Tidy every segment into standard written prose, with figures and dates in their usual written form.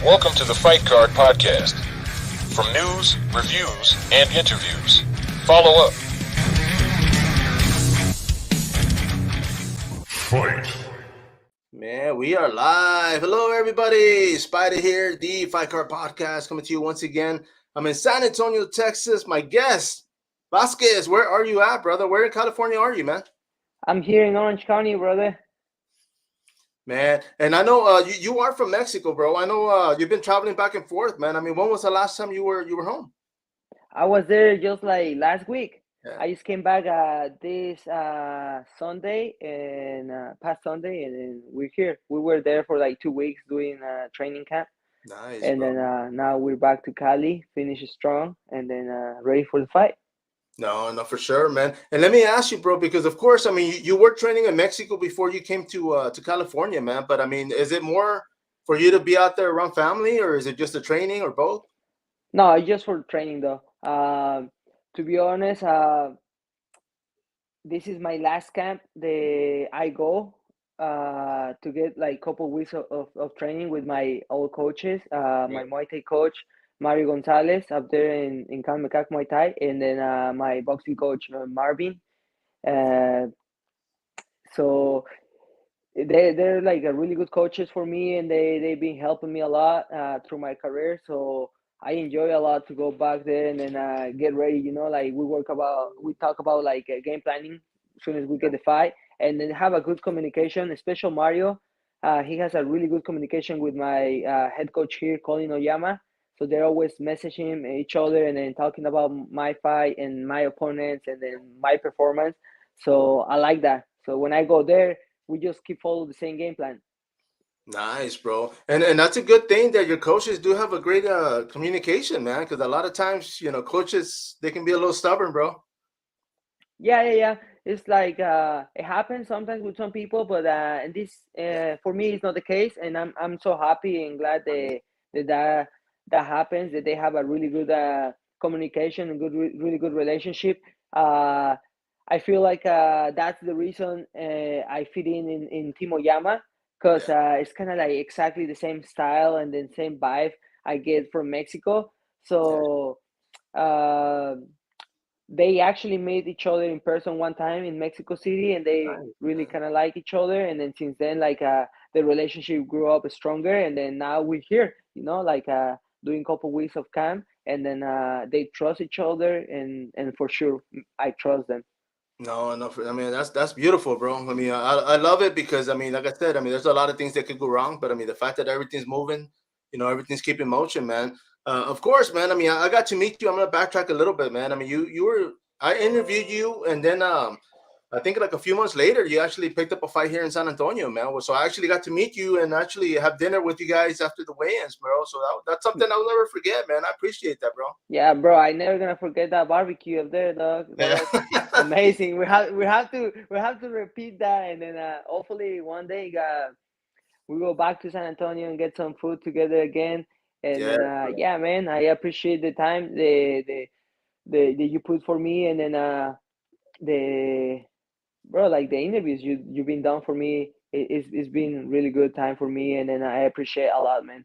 Welcome to the Fight Card Podcast. From news, reviews, and interviews, follow up. Fight. Man, we are live. Hello, everybody. Spider here, the Fight Card Podcast, coming to you once again. I'm in San Antonio, Texas. My guest, Vasquez, where are you at, brother? Where in California are you, man? I'm here in Orange County, brother. Man, and I know you are from Mexico, bro. I know you've been traveling back and forth, man. I mean, when was the last time you were home? I was there just like last week. Yeah. I just came back this Sunday and past Sunday, and then we're here. We were there for like 2 weeks doing training camp. Nice, and bro. then now we're back to Cali, finish strong, and then ready for the fight. No, for sure, man. And let me ask you, bro, because of course, I mean, you were training in Mexico before you came to California, man. But I mean, is it more for you to be out there around family, or is it just a training, or both? No, just for training though. To be honest, this is my last camp. I go to get like a couple weeks of training with my old coaches. My Muay Thai coach, Mario Gonzalez, up there in Kalmekak Muay Thai, and then my boxing coach, Marvin. So they're like a really good coaches for me, and they've been helping me a lot through my career. So I enjoy a lot to go back there and then get ready. You know, like we talk about like game planning as soon as we get the fight, and then have a good communication. Especially Mario, he has a really good communication with my head coach here, Colin Oyama. So they're always messaging each other and then talking about my fight and my opponents and then my performance. So I like that. So when I go there, we just keep follow the same game plan. Nice, bro. And that's a good thing that your coaches do have a great communication, man. Because a lot of times, coaches, they can be a little stubborn, bro. Yeah. It's like it happens sometimes with some people, but and this for me it's not the case, and I'm so happy and glad that happens, that they have a really good communication and really good relationship. I feel like that's the reason I fit in Team Oyama, because it's kind of like exactly the same style and the same vibe I get from Mexico. So they actually met each other in person one time in Mexico City, and they really kind of like each other. And then since then, like the relationship grew up stronger, and then now we're here, like doing a couple weeks of camp, and then they trust each other, and for sure I trust them. No. I mean, that's beautiful, bro. I mean, I love it because, I mean, like I said, I mean, there's a lot of things that could go wrong, but I mean, the fact that everything's moving, everything's keeping motion, man. Of course, man. I mean, I got to meet you. I'm gonna backtrack a little bit, man. I mean, I interviewed you, and then I think like a few months later, you actually picked up a fight here in San Antonio, man. So I actually got to meet you and actually have dinner with you guys after the weigh-ins, bro. So that's something I'll never forget, man. I appreciate that, bro. Yeah, bro. I never gonna forget that barbecue up there, dog. That was amazing. We have to repeat that, and then hopefully one day we go back to San Antonio and get some food together again. And then yeah, man, I appreciate the time the you put for me, and then the like the interviews you've been done for me. It's been really good time for me, and then I appreciate a lot, man.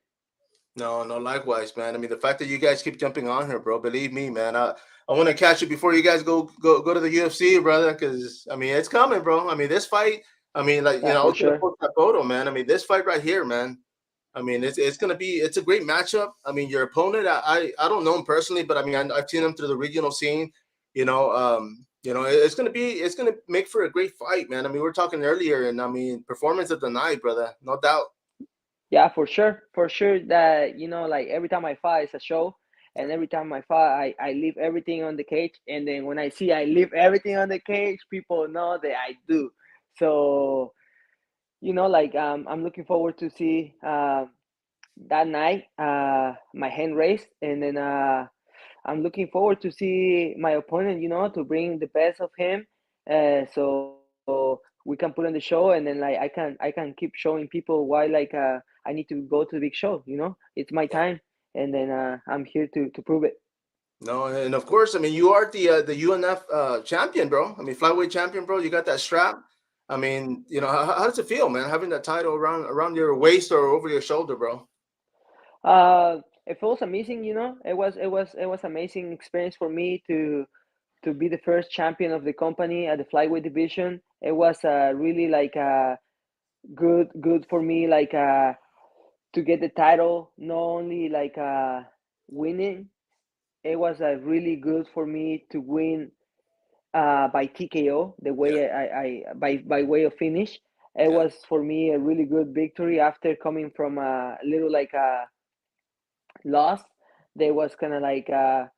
No, likewise, man. I mean, the fact that you guys keep jumping on here, bro, believe me, man. I want to catch you before you guys go to the UFC, brother, because I mean, it's coming, bro. I mean, this fight, I mean, like, I was gonna post that photo, man. I mean, this fight right here, man. I mean, it's a great matchup. I mean, your opponent, I don't know him personally, but I mean, I've seen him through the regional scene. It's gonna make for a great fight, man. I mean, we were talking earlier, and I mean, performance of the night, brother, no doubt. Yeah, for sure that like every time I fight, it's a show, and every time I fight, I leave everything on the cage, and then when I see I leave everything on the cage, people know that I do. So like I'm looking forward to see that night my hand raised, and then I'm looking forward to see my opponent, to bring the best of him, so we can put on the show, and then like I can keep showing people why like I need to go to the big show. It's my time, and then I'm here to prove it. No, and of course, I mean, you are the UNF champion, bro. I mean, flyweight champion, bro. You got that strap. I mean, how does it feel, man, having that title around your waist or over your shoulder, bro? It feels amazing, you know. It was amazing experience for me to be the first champion of the company at the flyweight division. It was really like good for me, like to get the title. Not only like winning, it was really good for me to win by TKO, the Yeah, way by way of finish. It yeah. was for me a really good victory after coming from a little like a loss. That was kind of like a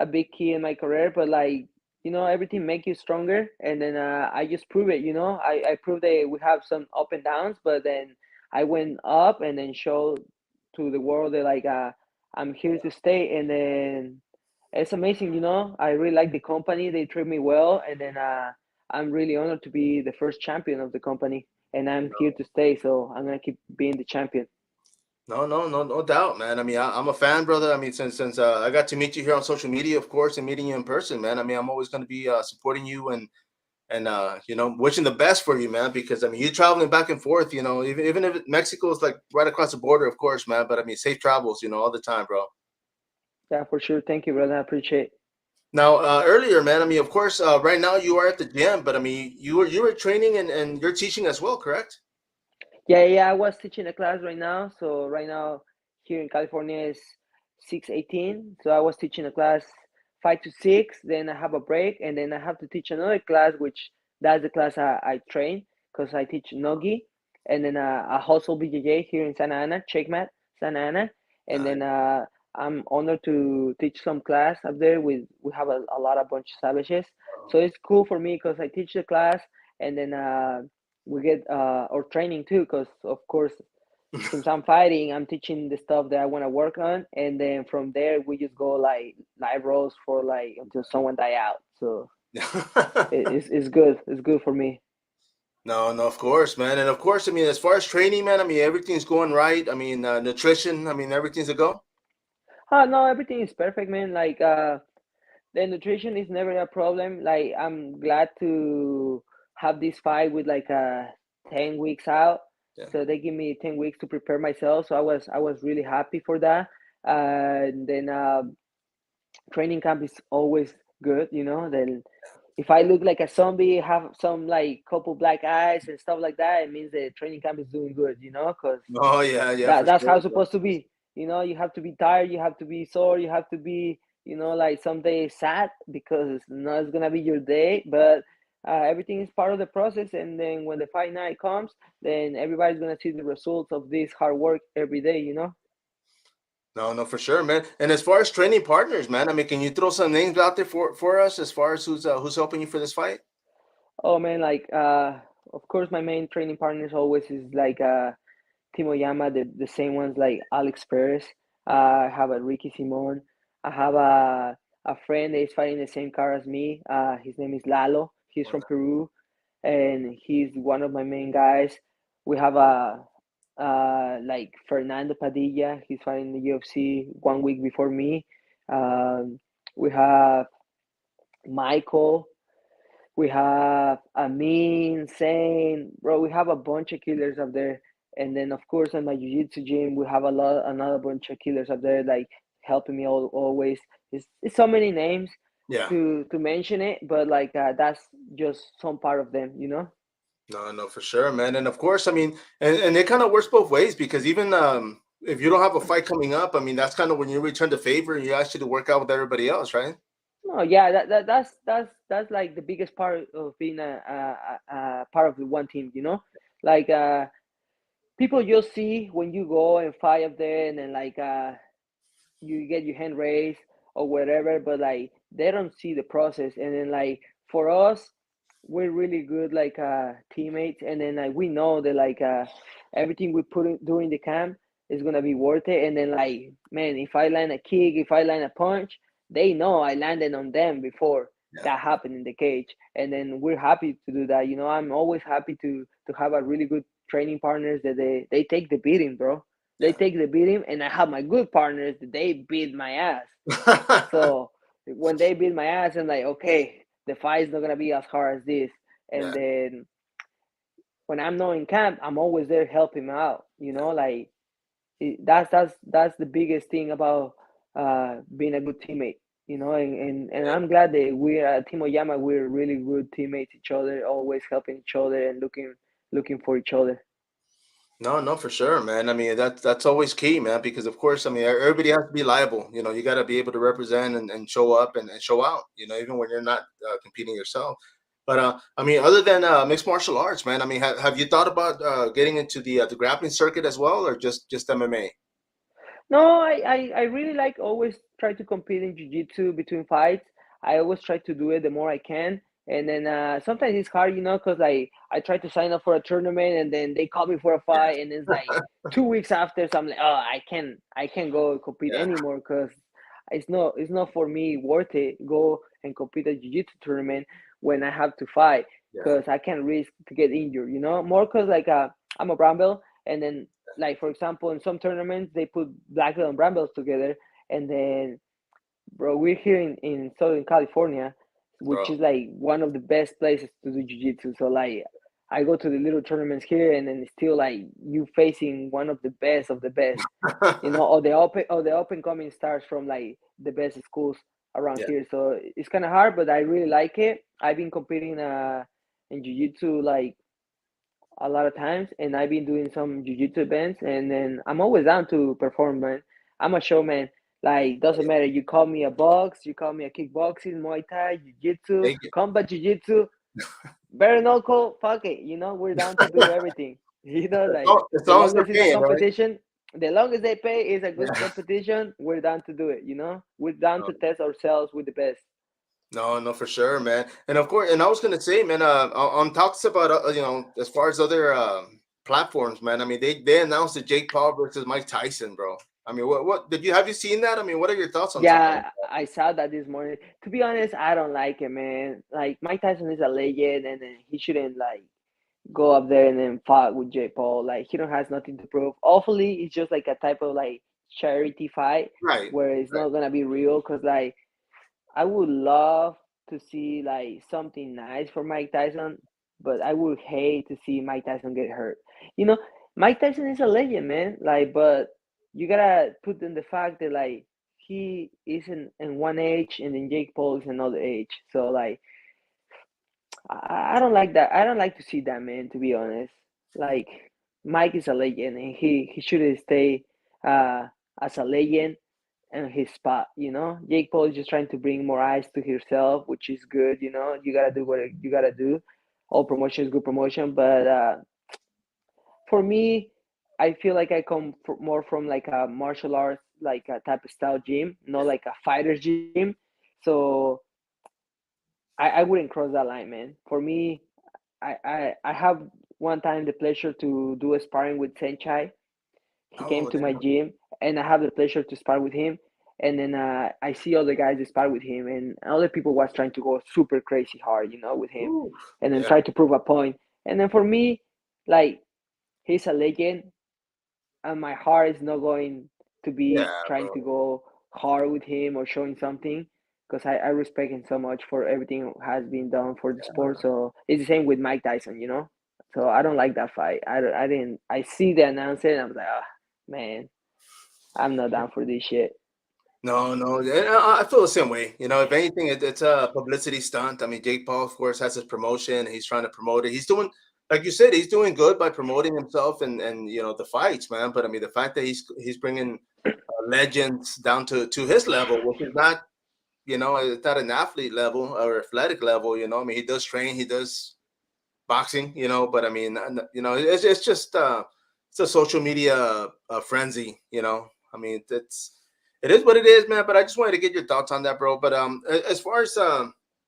big key in my career, but like everything make you stronger, and then I just prove it. I proved that we have some up and downs, but then I went up and then showed to the world that like I'm here to stay, and then it's amazing. I really like the company; they treat me well, and then I'm really honored to be the first champion of the company, and I'm here to stay. So I'm gonna keep being the champion. No, no, no, no doubt, man. I mean, I'm a fan, brother. I mean, since I got to meet you here on social media, of course, and meeting you in person, man. I mean, I'm always going to be supporting you and wishing the best for you, man. Because I mean, you're traveling back and forth, even if Mexico is like right across the border, of course, man. But I mean, safe travels, all the time, bro. Yeah, for sure. Thank you, brother. I appreciate. Now, earlier, man. I mean, of course, right now you are at the gym, but I mean, you were training and you're teaching as well, correct? Yeah. I was teaching a class right now. So right now here in California is 6:18. So I was teaching a class 5 to 6. Then I have a break, and then I have to teach another class, which that's the class I train because I teach nogi, and then a hustle BJJ here in Santa Ana, Checkmat, Santa Ana, and then I'm honored to teach some class up there. We have a lot of bunch of savages, so it's cool for me because I teach the class, and then we get our training too because of course since I'm fighting I'm teaching the stuff that I want to work on, and then from there we just go like live rolls for like until someone die out. So it's good for me. No, no, of course, man, and of course, I mean, as far as training, man, I mean, everything's going right. I mean, nutrition, I mean, everything's a go. No, everything is perfect, man. Like the nutrition is never a problem. Like I'm glad to have this fight with like 10 weeks out. Yeah. So they give me 10 weeks to prepare myself. So I was really happy for that. And then training camp is always good, then if I look like a zombie, have some like couple black eyes and stuff like that, it means the training camp is doing good, because Oh yeah, yeah, that for that's how sure, it's bro. supposed to be. You have to be tired, you have to be sore, you have to be, like some days sad because it's not gonna be your day, but everything is part of the process. And then when the fight night comes, then everybody's gonna see the results of this hard work every day. No, no, for sure, man. And as far as training partners, man, I mean, can you throw some names out there for us as far as who's helping you for this fight? Oh man, like of course my main training partners always is like Timo Yama, the same ones like Alex Perez. I have a Ricky Simon. I have a friend that is fighting the same car as me. His name is Lalo. He's from Peru, and he's one of my main guys. We have a like Fernando Padilla. He's fighting the UFC 1 week before me. Um, we have Michael. We have Amin, Sane, bro. We have a bunch of killers up there, and then of course in my jiu-jitsu gym we have another bunch of killers up there, like helping me always. It's so many names Yeah. to mention it, but like that's just some part of them. No, no, for sure, man. And of course, I mean, and it kind of works both ways because even if you don't have a fight coming up, I mean, that's kind of when you return the favor and you actually to work out with everybody else, right? No, yeah, that's like the biggest part of being a part of the one team. Like people just see when you go and fight up there, and then like you get your hand raised or whatever, but like they don't see the process. And then like for us, we're really good like teammates, and then like we know that like everything we put in during the camp is gonna be worth it. And then like man, if I land a kick, if I land a punch, they know I landed on them before Yeah. that happened in the cage. And then we're happy to do that. I'm always happy to have a really good training partners that they take the beating, bro. They Yeah. take the beating, and I have my good partners that they beat my ass. So when they beat my ass, I'm like, okay, the fight is not gonna be as hard as this. And Yeah. then when I'm not in camp, I'm always there helping out. Like That's the biggest thing about being a good teammate, you know. And I'm glad that we're at Team Oyama. We're really good teammates, each other, always helping each other and looking for each other. No, no, for sure, man. I mean, that's always key, man, because of course, I mean, everybody has to be liable. You know, you got to be able to represent and show up and show out, you know, even when you're not competing yourself. But I mean, other than mixed martial arts, man, I mean, have you thought about getting into the grappling circuit as well, or just MMA? No, I really like always try to compete in jiu-jitsu between fights. I always try to do it the more I can. And then sometimes it's hard, you know, because I try to sign up for a tournament and then they call me for a Yeah, fight and it's like 2 weeks after, so I'm like, oh, I can't go compete yeah, anymore because it's not for me worth it go and compete a jiu-jitsu tournament when I have to fight yeah. because I can't risk to get injured, you know, more because like I'm a brown belt and then like for example in some tournaments they put black belt and brown belts together and then bro we're here in Southern California which Bro. is like one of the best places to do jiu-jitsu, so like I go to the little tournaments here and then it's still like you facing one of the best, you know, or the open coming stars from like the best schools around Yeah. here, so it's kind of hard but I really like it. I've been competing in jiu-jitsu like a lot of times, and I've been doing some jiu-jitsu events, and then I'm always down to perform, man. I'm a showman. Like, doesn't matter. You call me a box, you call me a kickboxing, Muay Thai, jiu-jitsu, Take it. combat jiu-jitsu, bare knuckle, fuck it. You know, we're down to do everything. You know, like As the long as they're longest is a paying, right? competition, the longest they pay is a good Yeah. competition. We're down to do it. You know, we're down to test ourselves with the best. No, no, for sure, man. And of course, and I was gonna say, man, on talks about you know, as far as other platforms, man. I mean, they announced the Jake Paul versus Mike Tyson, bro. I mean, what did you have you seen that? I mean, what are your thoughts on something like Yeah, I saw that this morning. To be honest, I don't like it, man. Like Mike Tyson is a legend, and then he shouldn't like go up there and then fight with Jake Paul. Like he don't has nothing to prove. Hopefully, it's just like a type of like charity fight that? Right, where it's right. not gonna be real. Cause like I would love to see like something nice for Mike Tyson, but I would hate to see Mike Tyson get hurt. You know, Mike Tyson is a legend, man. Like, but you gotta put in the fact that like he is in one age and then Jake Paul is another age. So like I don't like that. I don't like to see that, man, to be honest. Like Mike is a legend and he should stay uh as a legend in his spot, you know. Jake Paul is just trying to bring more eyes to himself, which is good, you know. You gotta do what you gotta do. All promotion is good promotion, but for me, I feel like I come more from like a martial arts, like a type of style gym, not like a fighter's gym. So I wouldn't cross that line, man. For me, I have one time the pleasure to do a sparring with Senchai. He came Oh, to my damn. gym, and I have the pleasure to spar with him. And then I see other guys that spar with him, and other people was trying to go super crazy hard, you know, with him, Ooh, and then yeah, try to prove a point. And then for me, like he's a legend, and my heart is not going to yeah, be trying to bro. go hard with him or showing something because I respect him so much for everything has been done for the sport. So it's the same with Mike Tyson, you know. So I don't like that fight. I didn't. I see the announcer and I was like, ah, man, I'm not down for this shit. No, no, and I feel the same way. You know, if anything, it's a publicity stunt. I mean, Jake Paul, of course, has his promotion. He's trying to promote it. He's doing, like you said, he's doing good by promoting himself and you know the fights, man. But I mean, the fact that he's bringing legends down to his level, which is not, you know, it's not an athlete level or athletic level. You know, I mean, he does train, he does boxing, you know, but I mean, you know, it's just it's a social media frenzy, you know. I mean, it is what it is, man. But I just wanted to get your thoughts on that, bro. But as far as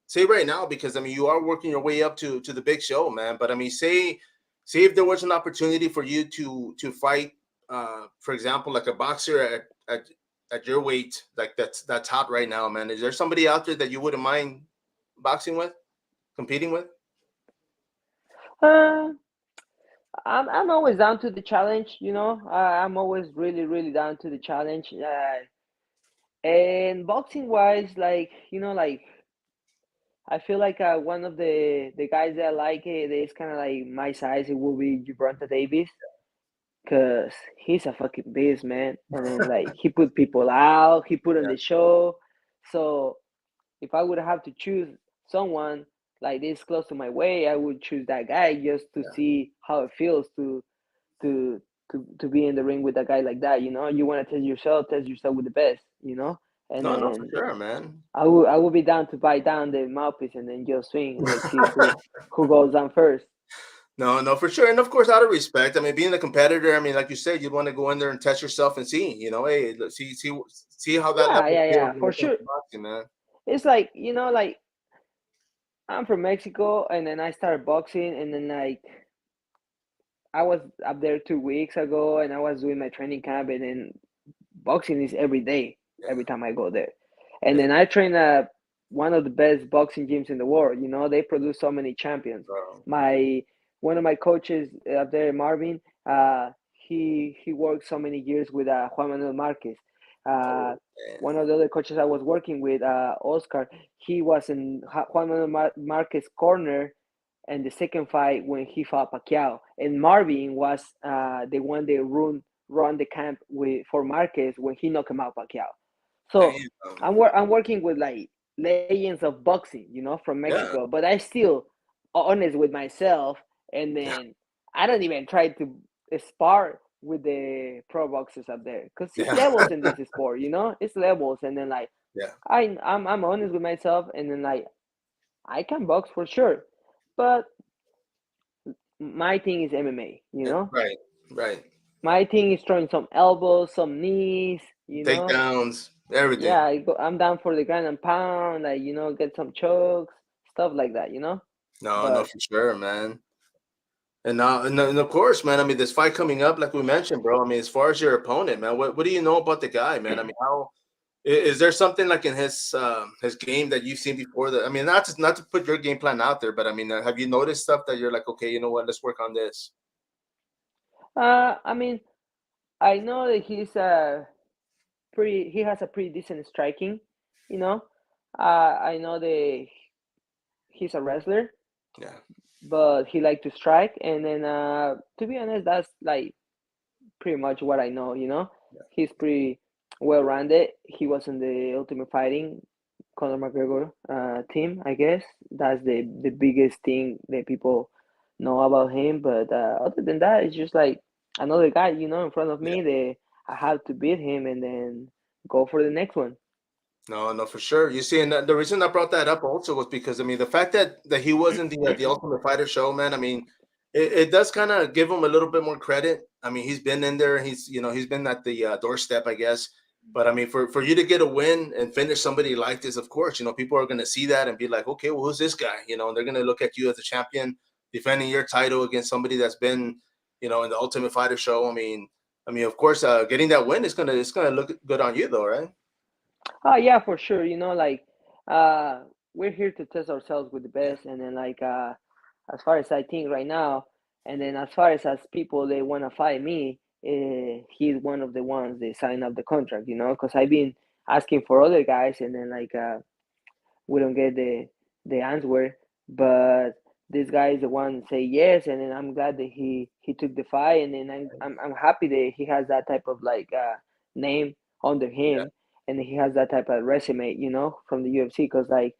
say right now, because I mean, you are working your way up to the big show, man. But I mean, say if there was an opportunity for you to fight, for example, like a boxer at your weight, like that's hot right now, man. Is there somebody out there that you wouldn't mind boxing with, competing with? Uh, I'm always down to the challenge, you know. I'm always really down to the challenge. And boxing wise, like you know, like I feel like one of the guys that I like it is kind of like my size. It will be Gibraltar Davis. cause he's a fucking beast, man. And then like he put people out, he put on Yeah. the show. So if I would have to choose someone like this close to my way, I would choose that guy just to Yeah. see how it feels to to be in the ring with a guy like that. You know, you want to test yourself with the best. You know, and No, no, for then sure, man. I would be down to bite down the mouthpiece and then just swing. Let's see who goes down first. No, no, for sure. And of course, out of respect, I mean, being a competitor, I mean, like you said, you want to go in there and test yourself and see, hey, see how that Yeah, level yeah, feels yeah, when for it comes sure. to boxing, man. It's like like I'm from Mexico, and then I started boxing, and then like I was up there 2 weeks ago, and I was doing my training camp, and then boxing is every day, Yeah, every time I go there. And yeah, then I train at one of the best boxing gyms in the world. You know, they produce so many champions. bro. My One of my coaches up there, Marvin, he worked so many years with Juan Manuel Marquez. Uh, Oh, man. one of the other coaches I was working with, Oscar, he was in Juan Manuel Marquez corner and the second fight when he fought Pacquiao. And Marvin was the one that run the camp with for Marquez when he knocked him out Pacquiao. So Damn. I'm working with like legends of boxing, from Yeah, Mexico, but I still honest with myself, and then I don't even try to spar with the pro boxers up there because it's yeah, levels in this sport, it's levels, and then like yeah, I'm honest with myself, and then like I can box for sure, but my thing is MMA, right, right. My thing is throwing some elbows, some knees. Takedowns, everything. Yeah, I'm down for the ground and pound, like, get some chokes, stuff like that. No, no, But for sure, man. And now, and of course, man. I mean, this fight coming up, like we mentioned, bro. I mean, as far as your opponent, man, what do you know about the guy, man? I mean, how is there something like in his game that you've seen before? That I mean, not to put your game plan out there, but I mean, have you noticed stuff that you're like, okay, you know what, let's work on this. I mean, I know that he has a pretty decent striking, you know. I know that he's a wrestler, Yeah, but he like to strike, and then to be honest, that's like pretty much what I know. yeah, He's pretty well rounded. He was in the Ultimate Fighting Conor McGregor team, I guess. That's the biggest thing that people know about him. But other than that, it's just like another guy, in front of yeah. me that I have to beat him and then go for the next one. No, no, for sure. You see, and the reason I brought that up also was because I mean, the fact that he was in the Ultimate Fighter show, man. I mean, it does kind of give him a little bit more credit. I mean, he's been in there. He's been at the doorstep, I guess. But I mean, for you to get a win and finish somebody like this, of course, people are going to see that and be like, okay, well, who's this guy? And they're going to look at you as a champion defending your title against somebody that's been, in the Ultimate Fighter show. I mean, of course, getting that win is gonna look good on you, though, right? Oh yeah, for sure. Like uh, we're here to test ourselves with the Yeah. best, and then like as far as I think right now, and then as far as people they want to fight me, he's one of the ones they sign up the contract. Because I've been asking for other guys, and then like we don't get the answer, but this guy is the one say yes, and then I'm glad that he took the fight, and then I'm happy that he has that type of like name under Yeah. him, and he has that type of resume, from the UFC, because like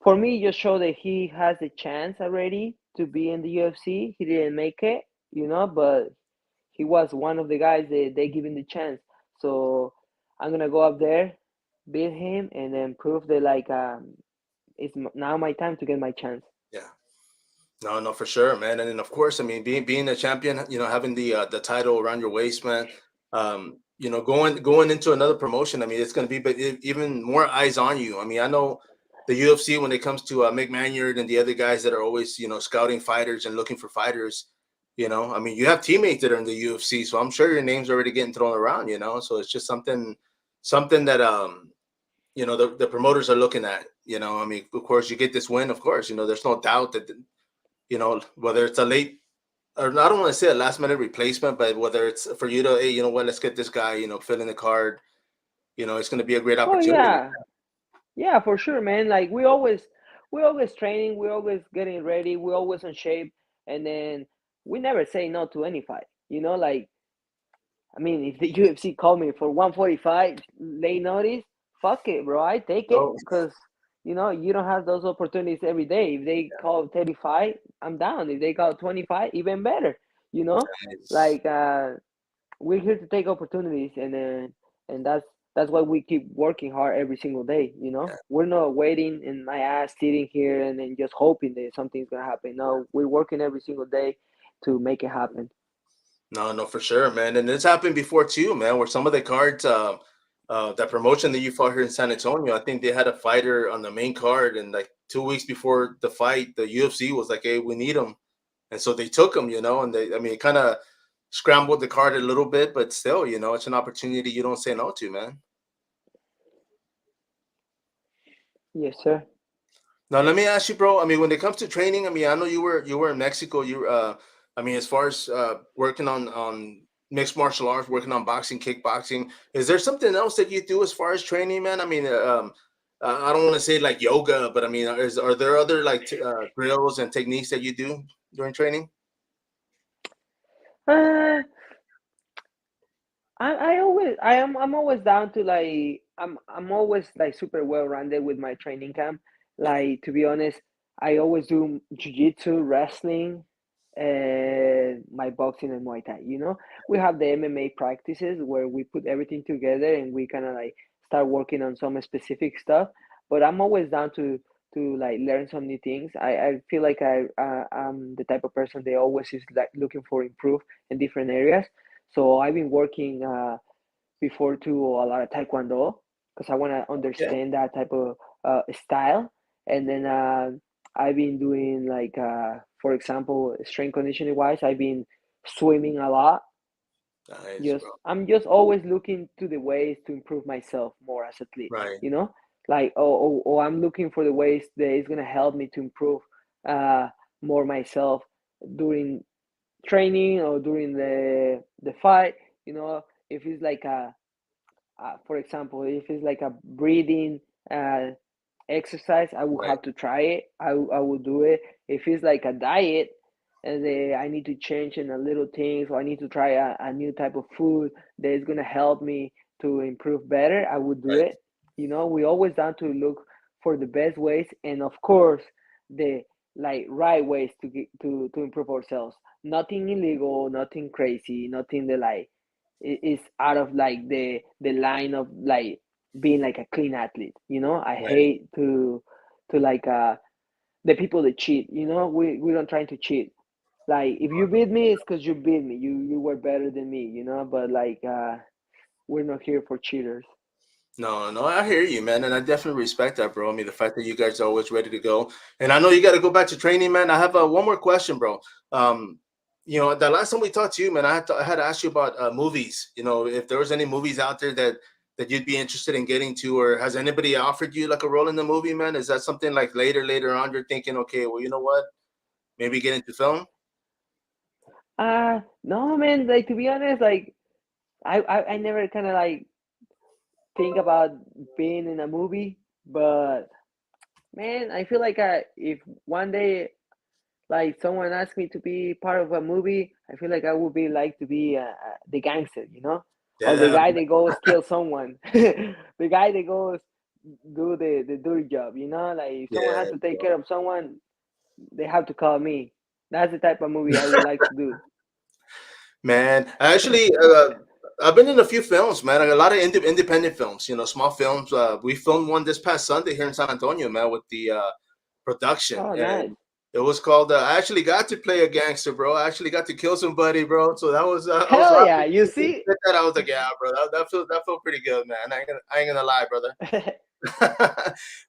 for me, just show that he has a chance already to be in the UFC. He didn't make it, but he was one of the guys that they give him the chance. So I'm gonna go up there, beat him, and then prove that like it's now my time to get my chance. Yeah. No, no, for sure, man. And then of course, I mean, being a champion, having the title around your waist, man. Going into another promotion, I mean, it's going to be even more eyes on you. I mean, I know the UFC when it comes to Mick Maynard and the other guys that are always scouting fighters and looking for fighters. I mean, you have teammates that are in the UFC, so I'm sure your name's already getting thrown around. So it's just something that the promoters are looking at. I mean, of course, you get this win. Of course, there's no doubt that whether it's a late or I don't want to say a last minute replacement, but whether it's for you to, hey, you know what, let's get this guy, fill in the card, it's going to be a great Oh opportunity. yeah, yeah, for sure, man. Like we always training, we always getting ready, we always in shape, and then we never say no to any fight. Like, I mean, if the UFC called me for 145 late notice, fuck it, bro. I take it Oh, because you don't have those opportunities every day. If they call 35, I'm down. If they call 25, even better. You know, nice. like we're here to take opportunities, and that's why we keep working hard every single day. We're not waiting in my ass sitting here and then just hoping that something's gonna happen. No, we're working every single day to make it happen. No, no, for sure, man. And it's happened before too, man, where some of the cards, that promotion that you fought here in San Antonio, I think they had a fighter on the main card, and like 2 weeks before the fight, the UFC was like, "Hey, we need him," and so they took him, and I mean, it kind of scrambled the card a little bit, but still, it's an opportunity you don't say no to, man. Yes, sir. Now, let me ask you, bro. I mean, when it comes to training, I mean, I know you were in Mexico. I mean, as far as working on mixed martial arts, working on boxing, kickboxing, is there something else that you do as far as training, man? I mean, I don't want to say like yoga, but I mean, are there other like drills and techniques that you do during training? Uh, I'm always down to like I'm always like super well rounded with my training camp. Yeah, Like, to be honest, I always do jiu-jitsu, wrestling, and my boxing and Muay Thai. We have the MMA practices where we put everything together and we kind of like start working on some specific stuff. But I'm always down to like learn some new things. I feel like I'm the type of person that always is like looking for improve in different areas. So I've been working before to a lot of taekwondo because I want to yeah, understand that type of style. And then I've been doing like, for example, strength conditioning wise, I've been swimming a lot. nice, Just bro. I'm just always looking to the ways to improve myself more as athlete. Right, You know, like I'm looking for the ways that is gonna help me to improve uh, more myself during training or during the fight. You know, if it's like for example, if it's like a breathing uh, exercise, I will right, have to try it. I will do it. If it's like a diet, and I need to change in a little things, or I need to try a new type of food that is gonna help me to improve better, I would do right, it. We always down to look for the best ways, and of course, the like right ways to improve ourselves. Nothing illegal, nothing crazy, nothing that like is out of like the line of like being like a clean athlete. I right. hate to like the people that cheat. We don't try to cheat. Like, if you beat me, it's because you beat me. You were better than me. But like we're not here for cheaters. No, no, I hear you, man, and I definitely respect that, bro. I mean, the fact that you guys are always ready to go, and I know you got to go back to training, man. I have one more question, bro. Um, the last time we talked to you, man, I had to ask you about movies. If there was any movies out there that you'd be interested in getting to, or has anybody offered you like a role in the movie, man? Is that something like later on you're thinking, okay, well, you know what, maybe get into film? No, man. Like, to be honest, like I never kind of like think about being in a movie, but man, I feel like if one day like someone asked me to be part of a movie, I feel like I would be like to be the gangster, or the Yeah, guy that goes kill someone, the guy that goes do the dirty job, Like, if someone yeah, has to take care of someone, they have to call me. That's the type of movie I would like to do. man. I actually, I've been in a few films, man. Like a lot of independent films, small films. We filmed one this past Sunday here in San Antonio, man, with the production, Oh, nice. and it was called. I actually got to play a gangster, bro. I actually got to kill somebody, bro. So that was, I was Hell happy. yeah, you When you see. said that, I was like, yeah, bro. That felt pretty good, man. I ain't gonna lie, brother.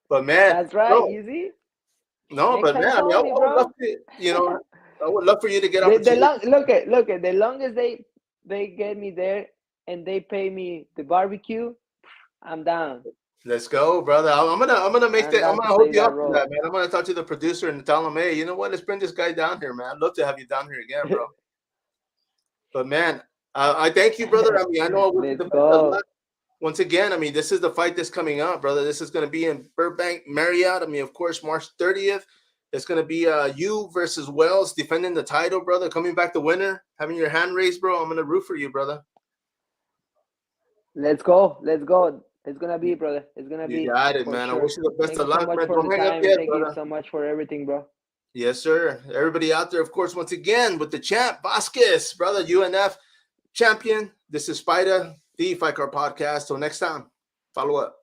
But man, That's right, bro, you see. no, Next but man, time I mean, I call me, would love bro. to, I would love for you to get The opportunity. long look at the longest they get me there and they pay me the barbecue, I'm down. Let's go, brother. I'm gonna make I'm that. I'm down gonna to hook play you that up for role. that, man. I'm gonna talk to the producer and tell him, hey, you know what? Let's bring this guy down here, man. I'd love to have you down here again, bro. But man, I thank you, brother. I mean, I know I wish you Let's the best of luck. go. Once again, I mean, this is the fight that's coming up, brother. This is gonna be in Burbank Marriott. I mean, of course, March 30th. It's gonna be you versus Wells defending the title, brother. Coming back the winner, having your hand raised, bro. I'm gonna root for you, brother. Let's go. Let's go. It's gonna be, brother. It's gonna You be got it, for man. I sure. wish you the best Thank of you so luck, much man. for Don't the hang up time. yet, Thank you brother. so much for everything, bro. Yes, sir. Everybody out there, of course, once again with the champ Vasquez, brother, UNF champion. This is Spider, the Fight Card Podcast. Till next time, follow up.